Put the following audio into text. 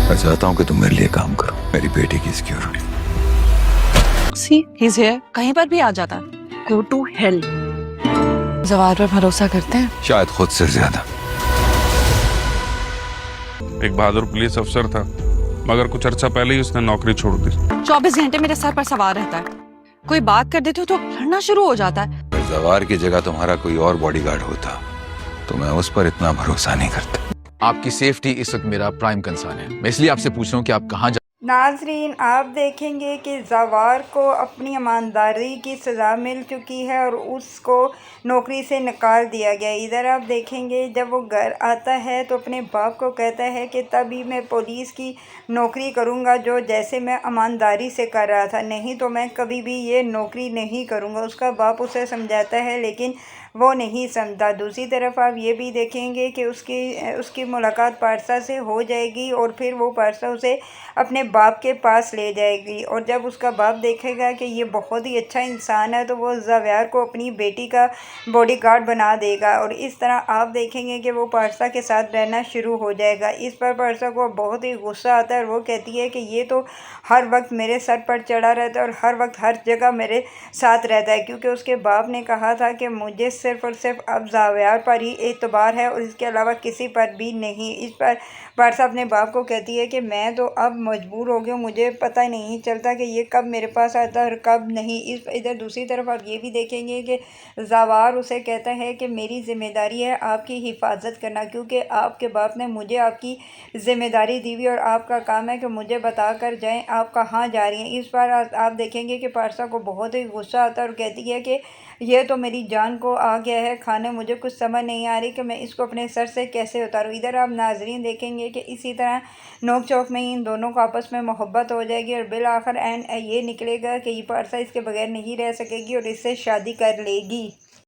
میں چاہتا ہوں کہ تم میرے لیے کام کرو، میری بیٹی کی سیکیورٹی۔ See, he's here. کہیں پر بھی آ جاتا ہے. Go to hell. زوار پر بھروسہ کرتے ہیں؟ شاید خود سے زیادہ۔ ایک بہادر پولیس افسر تھا، مگر کچھ عرصہ پہلے ہی اس نے نوکری چھوڑ دی۔ 24 گھنٹے میرے سر پر سوار رہتا ہے. کوئی بات کر دیتے ہو تو لڑنا شروع ہو جاتا ہے. اگر زوار کی جگہ تمہارا کوئی اور باڈی گارڈ ہوتا تو میں اس پر اتنا بھروسہ نہیں کرتا۔ آپ کی سیفٹی اس وقت میرا پرائم کنسرن ہے، میں اس لیے آپ سے پوچھ رہا ہوں کہ آپ کہاں ناظرین، آپ دیکھیں گے کہ زوار کو اپنی ایمانداری کی سزا مل چکی ہے اور اس کو نوکری سے نکال دیا گیا۔ ادھر آپ دیکھیں گے جب وہ گھر آتا ہے تو اپنے باپ کو کہتا ہے کہ تبھی میں پولیس کی نوکری کروں گا جو جیسے میں ایمانداری سے کر رہا تھا، نہیں تو میں کبھی بھی یہ نوکری نہیں کروں گا۔ اس کا باپ اسے سمجھاتا ہے لیکن وہ نہیں سمجھتا۔ دوسری طرف آپ یہ بھی دیکھیں گے کہ اس کی ملاقات پارسا سے ہو جائے گی اور پھر وہ پارسا اسے اپنے باپ کے پاس لے جائے گی، اور جب اس کا باپ دیکھے گا کہ یہ بہت ہی اچھا انسان ہے تو وہ زوار کو اپنی بیٹی کا باڈی گارڈ بنا دے گا، اور اس طرح آپ دیکھیں گے کہ وہ پارسا کے ساتھ رہنا شروع ہو جائے گا۔ اس پر پارسا کو بہت ہی غصہ آتا ہے اور وہ کہتی ہے کہ یہ تو ہر وقت میرے سر پر چڑھا رہتا ہے اور ہر وقت ہر جگہ میرے ساتھ رہتا ہے، کیونکہ اس کے باپ نے کہا تھا کہ مجھے صرف اور صرف اب زوار پر ہی اعتبار ہے اور اس کے علاوہ کسی پر بھی نہیں۔ اس پر پارسا اپنے باپ کو کہتی ہے کہ میں تو اب مجبور ہو گیا ہوں، مجھے پتہ نہیں چلتا کہ یہ کب میرے پاس آتا ہے اور کب نہیں۔ ادھر دوسری طرف آپ یہ بھی دیکھیں گے کہ زوار اسے کہتا ہے کہ میری ذمہ داری ہے آپ کی حفاظت کرنا، کیونکہ آپ کے باپ نے مجھے آپ کی ذمہ داری دی ہوئی اور آپ کا کام ہے کہ مجھے بتا کر جائیں آپ کہاں جا رہی ہیں۔ اس پر آپ دیکھیں گے کہ پارسا کو بہت ہی غصہ آتا ہے اور کہتی ہے کہ یہ تو میری جان کو آ گیا ہے کھانے، مجھے کچھ سمجھ نہیں آ رہی کہ میں اس کو اپنے سر سے کیسے اتاروں۔ ادھر آپ ناظرین دیکھیں گے کہ اسی طرح نوک چوک میں ان دونوں کو آپس میں محبت ہو جائے گی اور بالآخر یہ نکلے گا کہ یہ پارسا اس کے بغیر نہیں رہ سکے گی اور اس سے شادی کر لے گی۔